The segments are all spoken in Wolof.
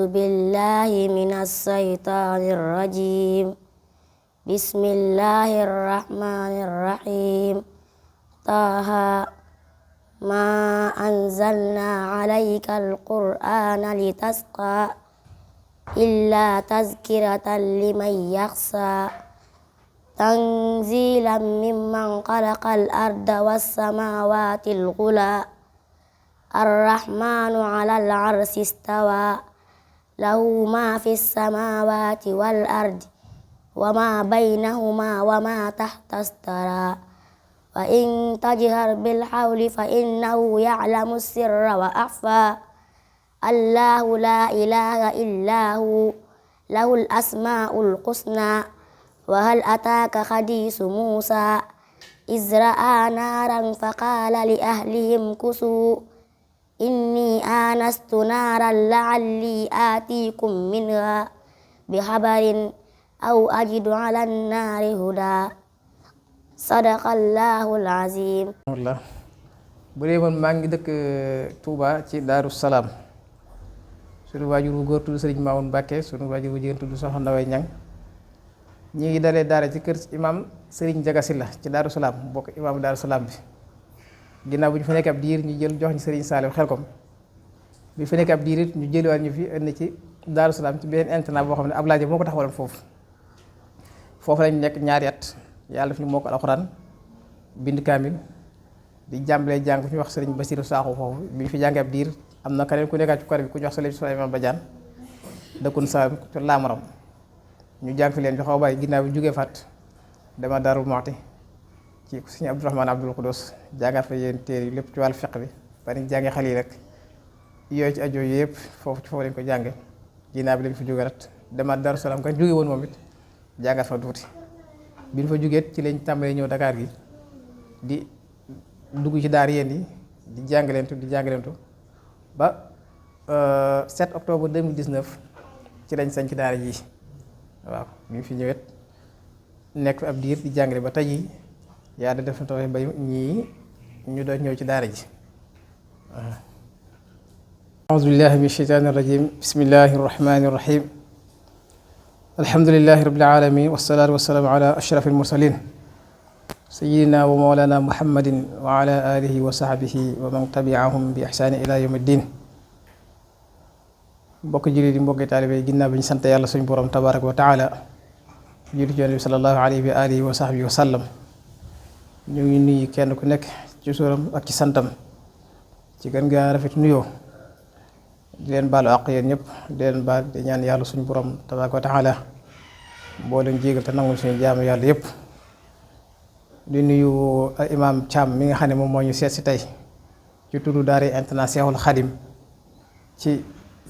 أعوذ بالله من الشيطان الرجيم بسم الله الرحمن الرحيم طه ما أنزلنا عليك القرآن لتشقى إلا تذكرة لمن يخشى تنزيلا ممن خلق الأرض والسماوات العلى الرحمن على العرش استوى له ما في السماوات والأرض وما بينهما وما تحت الثرى وإن تجهر بالقول فإنه يعلم السر وأخفى الله لا إله إلا هو له الأسماء الحسنى وهل أتاك حديث موسى إذ رأى نارا فقال لأهلهم كثوا إني آنست نارا لعلي آتيكم منها بخبر أو أجد على النار هدى صدق الله العظيم. bu dee man maa ngi dëkk Touba ci Daaru Salaam sunu waajur bu góor tudd Sëriñ Mamoun Mbàkke sunu waajur bu jigéen tudd Soxna Ndaway Ñang ñi ngi dalee daara ci kër imam Sëriñ Jaga Silla ci Daaru Salaam bokk imam Daaru Salaam bi ginnaaw bu ñu fa nekk ab diir ñu jël jox ñu Sëriñ Saaliw Xelkom bi fa nekk ab diir it ñu jëliwaat ñu fi indi ci Daaru Salaam ci beneen internat boo xam ne Ablaye moo ko taxawaloon foofu lañu nekk ñaari at yàlla daf ñu mokkal alxuraan bind kaamil di jàmbalee jàng fu ñu wax Sëriñ Basiru Saaxu foofu bi ñu fi jàngee ab diir am na keneen ku nekkaat ci kor bi ku ñu wax Souleymane Badiane dëkkun sa laamaram ñu jàng fi leen bi xaw bàyyi ginnaaw bi jógee fat dama Daaru Muxti ci Sëriñ Abdourahmane Abdoul Quddus jàngaat fa yéen téere yi lépp ci wàllu fiq bi ba ni jàngee xale yi rek yooyu ci ajo yëpp foofu lañ ko jànge ginnaaw bi lañ fa jógee rat dama Daaru Salaam kan jóge woon moom it jàngaat fa tuuti bi ñu fa jógee ci lañ tàmbalee ñëw Dakar gi di dugg ci daar yéen yi di jàngaleentu ba 7 octobre 2019 ci lañ sañ ci daara ji waaw ñu fi ñëwet nekk fi ab diir di jàngale ba tey yi yaa da def na taw ba ñii ñu doon ñëw ci daara ji a'uuzu billahi min shaytaani rajim bismillahi rahmani rahim alhamdulillahi rabbil alamin wassalaatu wassalaamu ala ashrafil mursalin sayyidina wa mawlana muhammadin wa ala alihi wa sahbihi wa man tabi'ahum bi ihsani ila yawmi ddin mbokk jullit yi mbokki taalibe yi ginnaaw bi ñu sant yàlla suñu borom tabaraka wa taala julli ci Yonent bi sallallahu alayhi wa alihi wa sahbihi wa sallam ñu ngi nuyu kenn ku nekk ci suuram ak ci santam ci gën gaa rafet nuyoo di leen baalu àq yéen ñëpp di leen baal di ñaan yàlla suñu borom tabaraka wa taala boo leen jégal te nangul suñu jaamu yàlla yëpp di nuyu imam Thiam mi nga xam ne moom moo ñu seet si tey ci tuddu daara internet Seexul Xadim ci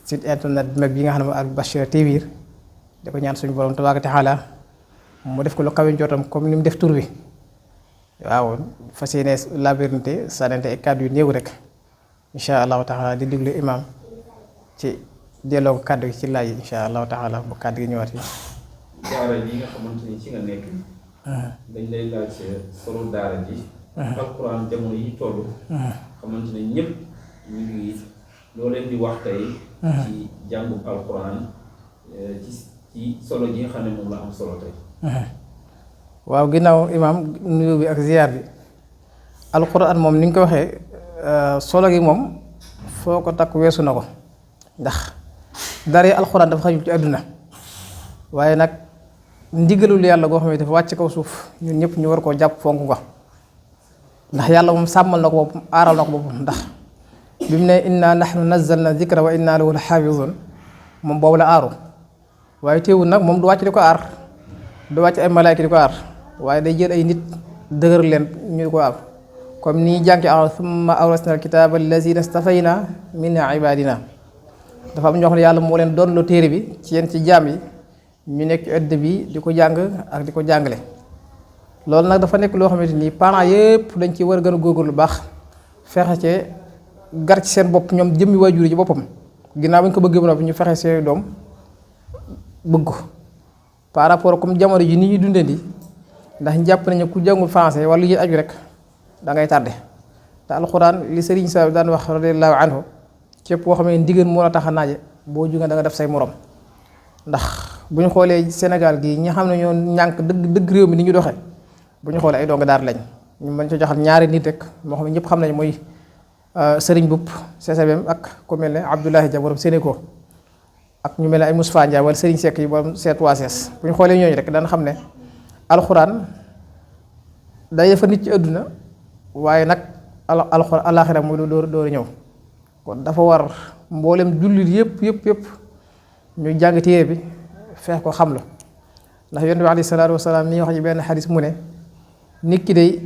site internet bi mag bi nga xam ne moom Al-Bachira TV da ko ñaan suñu borom tabaaraka taala mu def ko lu kawe njottam comme ni mu def tur wi waaw fas yéene labirinte sànnante ay kàddu yu néew rek incha allahu taala di diglu imam ci delloo ko kàddu gi ci laaj yi incha allahu taala bu kàddu gi ñëwaat yi. daara ji nga xamante ni ci nga nekk. dañ lay laaj solo daara ji. alxuraan jamono yi toll. xamante ne ñëpp ñu ngi loo leen di wax tey. ci jàngu alxuraan ci solo ji nga xam ne moom la am solo tey. waaw ginnaaw imaam nuyu bi ak ziyaar bi alxuraan moom ni nga ko waxee solo gi moom foo ko takk weesu na ko ndax dara yi alxuraan dafa xajul ci àdduna waaye nag ndigalul yàlla goo xam ne dafa wàcc kaw suuf ñun ñëpp ñu war koo jàpp fonk ko ndax yàlla moom sàmmal na ko boppam aaral na ko boppam ndax bi mu ne inna nahnu nazzalna zikra wa inna lahu la xaafizun moom boobu la aaru waaye teewul nag moom du wàcc di ko aar du wàcc ay malaayka di ko aar waaye day jël ay nit dëgër leen ñu di ko aar comme nii jànki a summa awrasna alkitaaba allazina stafayna min ibadina dafa am ñoo xam ne yàlla moo leen doon loo téere bi ci yéen ci jaam yi ñu nekk ci ëdd bi di ko jàng ak di ko jàngale loolu nag dafa nekk loo xamante ni parents yëpp dañ ci war a gën a góorgóorlu lu baax fexe cee gar ci seen bopp ñoom jëmmi waajur yi ci boppam ginnaaw ba ñu ko bëggee ba noppi ñu fexe seen doom bëgg ko par rapport comme jamono ji ni ñuy dundee di ndax jàpp nañu ku jàngul français wala li aju rek da ngay tardé te alxuraan li Sëriñ Sa daan wax radiyallahu anhu képp koo xam ne ndigal moo la tax a naaje boo jugee da nga def say morom ndax bu ñu xoolee Sénégal gi ñi xam ne ñoo ñànk dëgg réew mi ni ñu doxee bu ñu xoolee ay donga daara lañ ñu mën ci joxal ñaari nit rek moo xam ne ñëpp xam nañ mooy Serigne Boub CCBM ak ku mel ne Abdoulaye Dia borom Sénégal ak ñu mel ne ay Moustapha Ndiaye wala Serigne Seck yi borom C3S bu ñu xoolee ñooñu rek daan xam ne alxuraan day defar nit ci àdduna waaye nag alxuraan alaaxira muy door ñëw kon dafa war mboolem jullit yëpp ñu jàng téere bi feex ko xam la ndax yonent bi alayhi salaatu wasalaam mi wax ci benn xadis mu ne nit ki day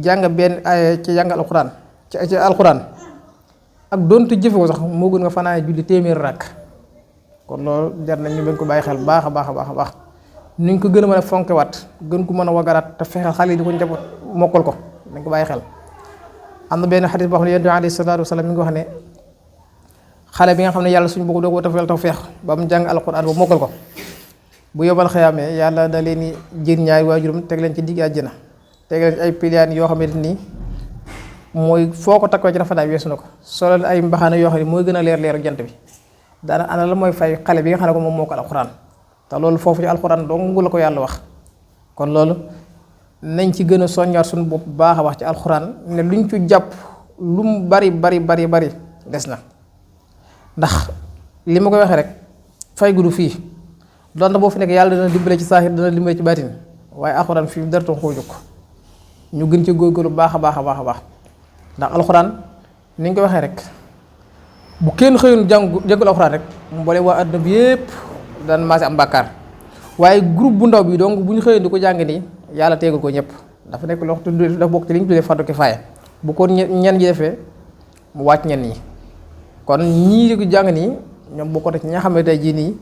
jàng benn aaya ci jàng alxuraan ci alxuraan ak doonte jëfe ko sax moo gën nga fanaane julli téeméer rakk kon loolu jar nañ ñu bañ ko bàyyi xel baax a baax nuñ ko gën a mën a fonkewaat gën ko mën a wagaraat te fexeel xale yi di ko njaboot mokkal ko nañ ko bàyyi xel. am na benn xadis boo xam ne yonent bi alayhi salaatu wasalaam mi ngi wax ne xale bi nga xam ne yàlla suñu bokk doo ko tafeel taw feex ba mu jàng alxuraan ba mokkal ko bu yóbbal xëyaamee yàlla da leen di jër ñaari waajuram teg leen ci digg àjjana teg leen ci ay piliyaan yoo xamante ni mooy foo ko takkoo ci rafetaay weesu na ko solo ay mbaxana yoo xam ne mooy gën a leer jant bi daana ana la mooy fay xale bi nga xam ne ko moom mokkal alxuraan te loolu foofu ci alxuraan dong la ko yàlla wax kon loolu nañ ci gën a soññaat suñu bopp baax a wax ci alxuraan ne luñ ci jàpp lu mu bari des na ndax li ma koy waxee rek fay gudu fii doon na boo fi nekk yàlla dana dimbale ci saaxir dana dimbale ci baatin waaye alxuraan fii dara toon koo jóg ñu gën ci góorgóorlu baax a baax ndax alxuraan ni ñu ko waxee rek bu kenn xëyoon jàngul alxuraan rek mboole waa àdduna bi yépp daan maase am bàkkaar waaye groupe bu ndaw bi donc bu ñu xëyoon di ko jàng nii yàlla teegul ko ñëpp dafa nekk loo xam dafa bokk ci li ñu tuddee fardu kifaaya bu ko ñenn ñi defee mu wàcc ñenn ñi kon ñii di ko jàng nii ñoom bokkoon na ci ñi nga xam ne tey jii nii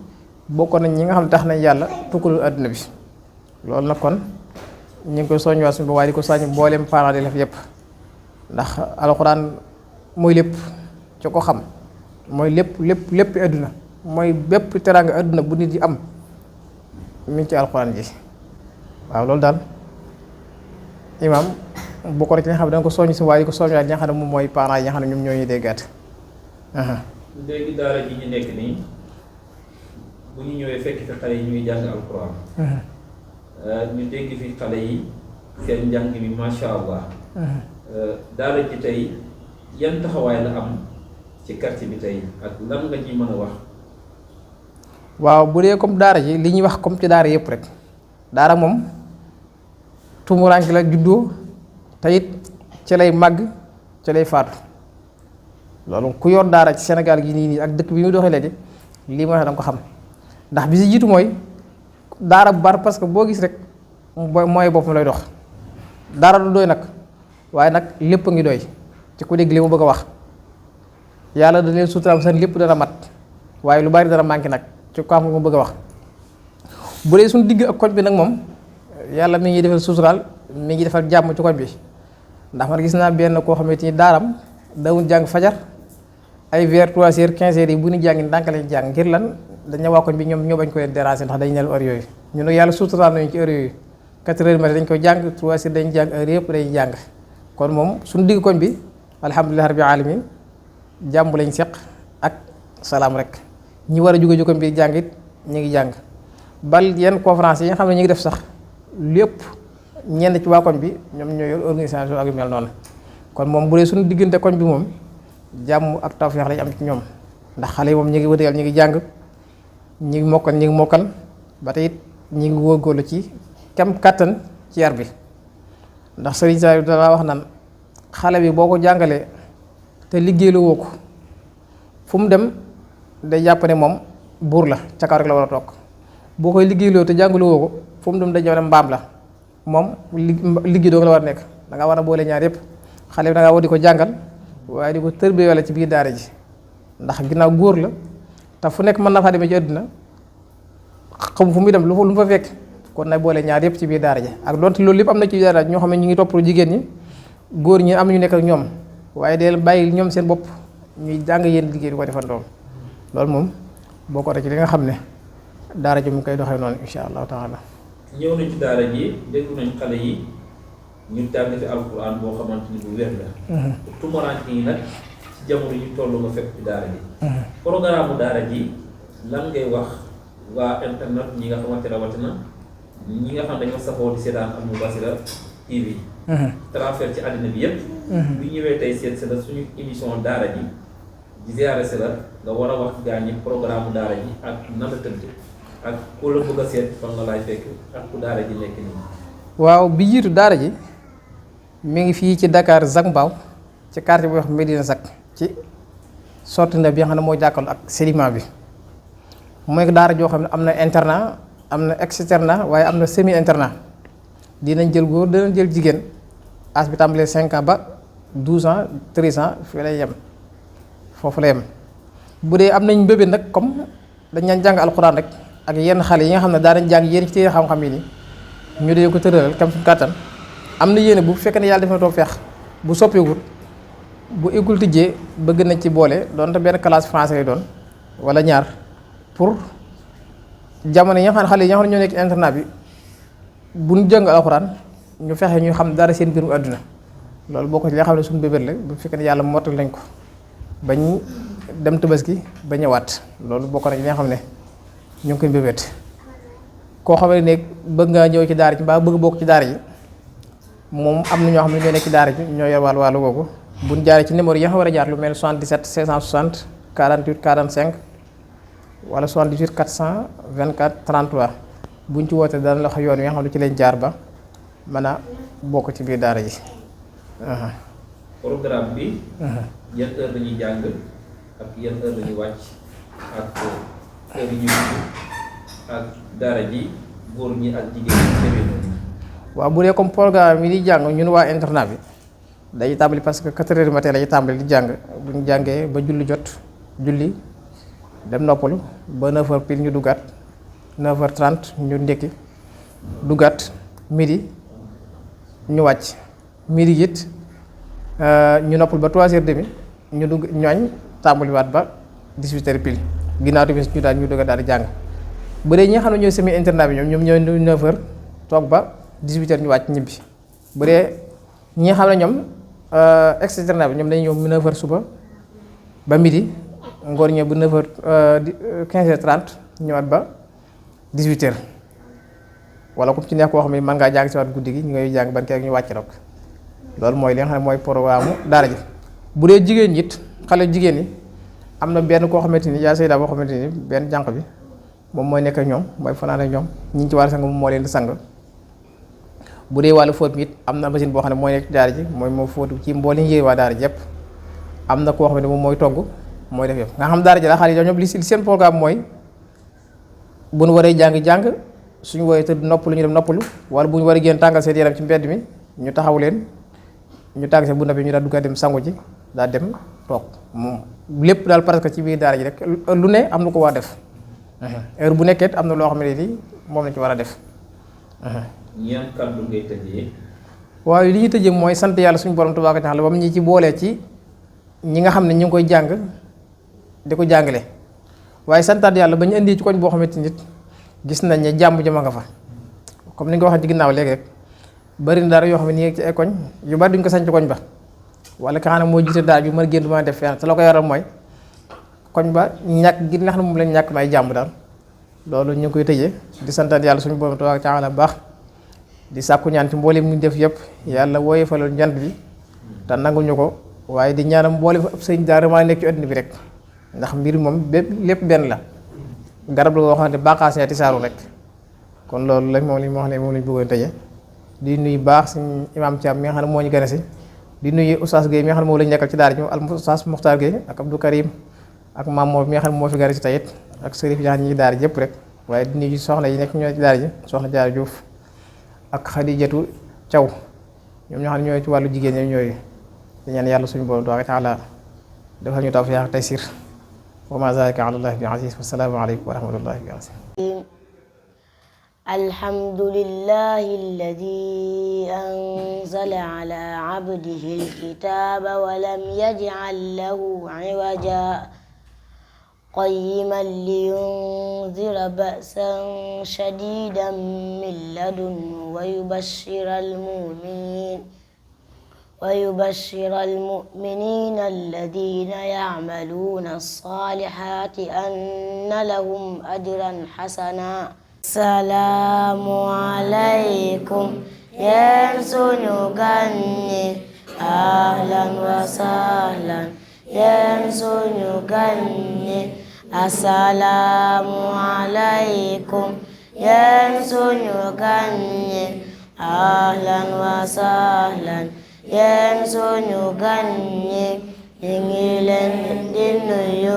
bokkoon nañ ñi nga xam ne tax nañ yàlla tukkalul àdduna bi loolu nag kon ñu ngi koy soññiwaat suñu bopp waaye di ko soññ mbooleem parents d'élèves yëpp ndax alxuraan mooy lépp ci ko xam mooy lépp àdduna mooy bépp teraanga àdduna bu nit yi am mi ngi ci alxuraan ji waaw loolu daal imaam bokkoon na ci nga xam ne danga ko soññ si waaye di ko soññiwaat ñi nga xam ne moom mooy parents yi nga xam ne ñoom ñoo ñuy déggaat. léegi daara ji ñu nekk nii bu ñu ñëwee fekk fi xale yi ñuy jàng alxuraan ñu dégg fi xale yi seen njàng mi macha allah daara ji tey yan taxawaay la am ci quartier bi tey ak lan nga ci mën a wax. waaw bu dee comme daara ji li ñuy wax comme ci daara yëpp rek daara moom tumuraanke la juddoo te it ci lay màgg ci lay faatu loolu ku yor daara ci Sénégal gi nii ak dëkk bi muy doxee léegi lii mooy danga ko xam ndax bi si jiitu mooy daara bu bar parce que boo gis rek mooy boppam lay dox daara du doy nag waaye nag lépp a ngi doy ci ku dégg li mu bëgg a wax yàlla da leen suturaam seen lépp dana mat waaye lu bari dana manqué nag ci ko am mu bëgg a wax bu dee suñu digg ak koñ bi nag moom yàlla mi ngi defal suturaal mi ngi defal jàmm ci koñ bi ndax man gis naa benn koo xamante ni daaram dawul jàng fajar ay vers 3 heures 15 heures yi bu ñu jàngi ndànk lañ jàng ngir lan dañu waa koñ bi ñoom ñoo bañ ko leen déranger ndax dañu nelu heure yooyu ñu nag yàlla suturaal nañu ci heure yooyu 4 heures matin dañ koy jàng 3 heures dañu jàng heure yëpp dañuy jàng kon moom suñu digg koñ bi alhamdulilah rabbil alamin jàmm lañ seq ak salaam rek ñi war a jóge koñ bi jàng it ñu ngi jàng bal yenn conférence yi nga xam ne ñu ngi def sax lépp ñenn ci waa koñ bi ñoom ñoo yor organisation ak yu mel noonu kon moom bu dee suñu diggante koñ bi moom jàmm ak tawfeex lañ am ci ñoom ndax xale yi moom ñu ngi wëteel ñu ngi jàng ñu ngi mokkal ba tey it ñu ngi góorgóorlu ci kem kàttan ci yar bi ndax sëriñ saa dana wax naan xale bi boo ko jàngalee te liggéeylu woo ko fu mu dem day jàpp ne moom buur la ca kaw rek la war a toog boo koy liggéeyloo te jàngalu woo ko fu mu dem day jàpp ne mbaam la moom liggéey doo la war a nekk da nga war a boole ñaar yëpp xale bi da ngaa war di ko jàngal waaye di ko tërbie wala ci biir daara ji ndax ginnaaw góor la te fu nekk mën na faa demee ci àdduna xam fu muy dem lu mu fa fekk kon nag boole ñaar yëpp ci biir daara ji ak donte loolu lépp am na ci biir daara ji ñoo xam ne ñu ngi topp jigéen ñi góor ñi am ñu nekk ak ñoom waaye deel bàyyi ñoom seen bopp ñuy jàng yéen liggéey di ko defandoo loolu moom boo ko ci li nga xam ne daara ji mu koy doxee noonu insha allahu taala. ñëw nañ ci daara ji déglu nañ xale yi ñu jàng fi alquran boo xamante ni bu wér la. tumuraanke yi nag jamono yi toll nga fekk ci daara ji. programme daara ji lan ngay wax waa internet ñi nga xamante rawatina ñi nga xam dañoo safoo di seetaan Al Moubashira TV. transfert ci àddina bi yëpp. bu ñëwee tey seet si la suñu émission daara ji di ziare si la nga war a wax gaa ñi programme daara ji ak nan la tëdd ak ku la bëgg a seet fan nga laay fekk ak ku daara ji nekk nii. waaw bi jiitu daara ji mi ngi fii ci Dakar Zac Mbao ci quartier bi wax Medina Zac ci sorti na bi nga xam ne moo jàkkaarloo ak sédiment bi mooy daara joo xam ne am na internat am na externat waaye am na semi internat dinañ jël góor dinañ jël jigéen as bi tàmbalee 5 ans ba 12 ans 13 ans fii lay yem foofu la yem bu dee am nañ mbébét nag comme dañ daan jàng alxuraan rek ak yenn xale yi nga xam ne daa dañ jàng yéen ci téere xam-xam yi nii ñu dee ko tëralal kam suñu kàttan am na yéene bu fekkee ne yàlla def na toog feex bu soppeekut bu école tijjee bëgg nañ ci boole doonte benn classe français lay doon wala ñaar pour jamono yi nga xam ne xale yi nga xam ne ñoo nekk internat bi bu ñu jàng alxuraan ñu fexe ñu xam dara seen mbirum àdduna loolu boo ko ci li nga xam ne suñu bébét la bu fekkee ne yàlla mottal lañ ko bañ dem Tabaski ba ñëwaat loolu bokk na ci li nga xam ne ñu ngi koy bébét koo xam ne bëgg ngaa ñëw ci daara ji mbaa bëgg bokk ci daara ji moom am na ñoo xam ne ñoo nekk ci daara ji ñoo yor wàllu googu bu ñu jaaree ci numéro yi nga xam war a jaar lu mel ne 77 560 48 45 wala 78 424 33 bu ñu ci wootee dana la wax yoon wi nga xam ne ci leen jaar ba mën a bokk ci biir daara ji. programme bi. yan heure la ñuy jàng ak yan heure la ñuy wàcc ak heure yi ñuy dugg ak daara ji góor ñi ak jigéen ñi demee noonu. waaw bu dee comme programme yi di jàng ñun waa internat bi dañuy tàmbali parce que 4 heures du matin lañuy tàmbali di jàng bu ñu jàngee ba julli jot julli dem noppalu ba 9 heures pile ñu duggaat 9h30 ñu ndékki duggaat midi ñu wàcc midi it ñu noppal ba 3h30 ñu dugg ñooñ tàmbaliwaat ba 18h pile ginnaaw tamit ñu daal ñu dugg daal di jàng bu dee ñi nga xam ne ñooy semi internat bi ñoom ñooy 9h toog ba 18h ñu wàcc ñibbi bu dee ñi nga xam ne ñoom ex internat bi ñoom dañuy ñëw 9h suba ba midi ngoor ñëw bu 9h 15h30 ñëwaat ba 18h wala comme ci nekk koo xam ne mën ngaa jàng si waat guddi gi ñu ngay jàng ban kii ak ñu wàcc rek loolu mooy li nga xam ne mooy programme daara ji bu dee jigéen ñi it xale jigéen ñi am na benn koo xamante ni yaa sayda boo xamante ni benn jànq bi moom mooy nekk ak ñoom mooy fanaan ak ñoom ñi ci war a sang moom moo leen di sang bu dee wàllu fóot mi it am na machine boo xam ne mooy nekk daara ji mooy moo fóotu ci mboolem yéey waa daara ji yëpp am na koo xam ne moom mooy togg mooy def yëpp nga xam daara ji la xale yi ñoom li seen programme mooy bu ñu waree jàng suñu woowee tëdd noppalu ñu dem noppalu wala bu ñu waree génn tàngal seen yaram ci mbedd mi ñu taxaw leen ñu tàgg see bu nabi ñu daal dugga dem sangu ji daal dem toog moom lépp daal parce que ci biir daara ji rek lu ne am na ko war a def heure bu nekkee am na loo xam ne nii moom lañ ci war a def. ñaan kàddu ngay tëjee. waaye li ñu tëjee mooy sant yàlla suñu borom tabaaraka taala ba mu ñi ci boolee ci ñi nga xam ne ñu ngi koy jàng di ko jàngale waaye santaat yàlla ba ñu indi ci koñ boo xamante nit gis nañ ne jàmm jama nga fa comme ni nga waxee ci ginnaaw léegi rek bari na dara yoo xam ne nii ci ay koñ yu bari duñ ko sañ ci koñ ba wala ka xam ne moo jiite daal bi mën génn du mën a def fenn te la ko yaral mooy koñ ba ñàkk gi nga xam ne moom lañ ñàkk may jàmm daal loolu ñu ngi koy tëjee di santaat yàlla suñu borom tabaaraka taala bu baax di sàkku ñaan ci mboolem ñu def yëpp yàlla wooye falal njant bi te nangul ñu ko waaye di ñaanam mboolem fa ëpp sëñ daara maa nekk ci àddina bi rek ndax mbir moom bépp lépp benn la garab la boo xam ne bànqaas ne tisaaru rek kon loolu lañ moom li ma wax ne moom lañ bëggoon tëje di nuyu baax suñu imaam Thiam mi nga xam ne moo ñu gën a si di nuyu Oustaz Guèye mi nga xam ne moom lañu nekkal ci daara ji al Oustaz Muxtaar Guèye ak Abdou Karim ak Mamour mi nga xam ne moo fi gën a si tayit ak Sërif yi ñi daara ji yëpp rek waaye di nuyu soxna yi nekk ñoo ci daara ji soxna Jaara Diouf ak Xadijatu Thiaw ñoom ñoo xam ne ñooy ci wàllu jigéen ñi ñooy di ñaan yàlla suñu borom tabaaraka taala defal ñu tawfiq ak taysir wa ma zalika ala llahi bi aziz wa salaamu aleykum wa rahmatullahi wa barakatuh. الحمد لله الذي أنزل على عبده الكتاب ولم يجعل له عوجا قيما لينذر بأسا شديدا من لدنه ويبشر المؤمنين ويبشر المؤمنين الذين يعملون الصالحات أن لهم أجرا حسنا السلام عليكم yéen suñu gan ñi ahlan wa sahlan yéen suñu gan ñi assalaamu alaykum yéen suñu gan ñi ahlan wa sahlan yéen suñu gan ñi ñu ngi leen di nuyu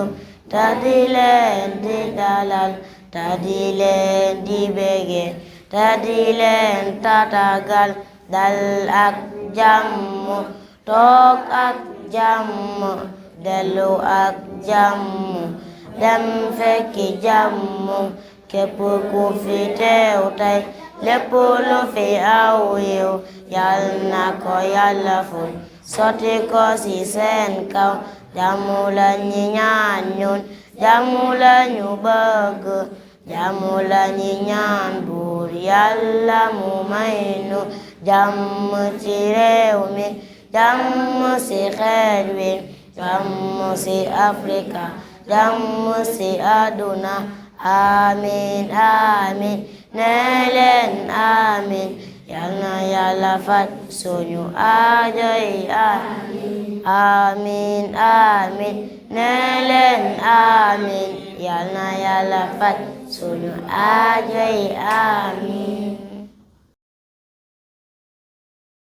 te di leen di dalal te di leen di bége te di leen tatagal dal ak jàmm toog ak jàmm dellu ak jàmm dem fekki jàmm képp ku fi teew tey lépp lu fi aw yiw yal na ko Yàlla ful sotti ko ci seen kaw jàmm la ñi ñaan ñun jàmm la ñu bëgg jàmm la ñi ñaan buur Yàlla mu may nu jàmm ci réew mi jàmm ci xeet wi jàmm ci Afrika jàmm ci àdduna amin amin nee leen amin yal na Yàlla faj suñu aajo yi amin amin nee leen amin yal na Yàlla faj suñu aajo yi amin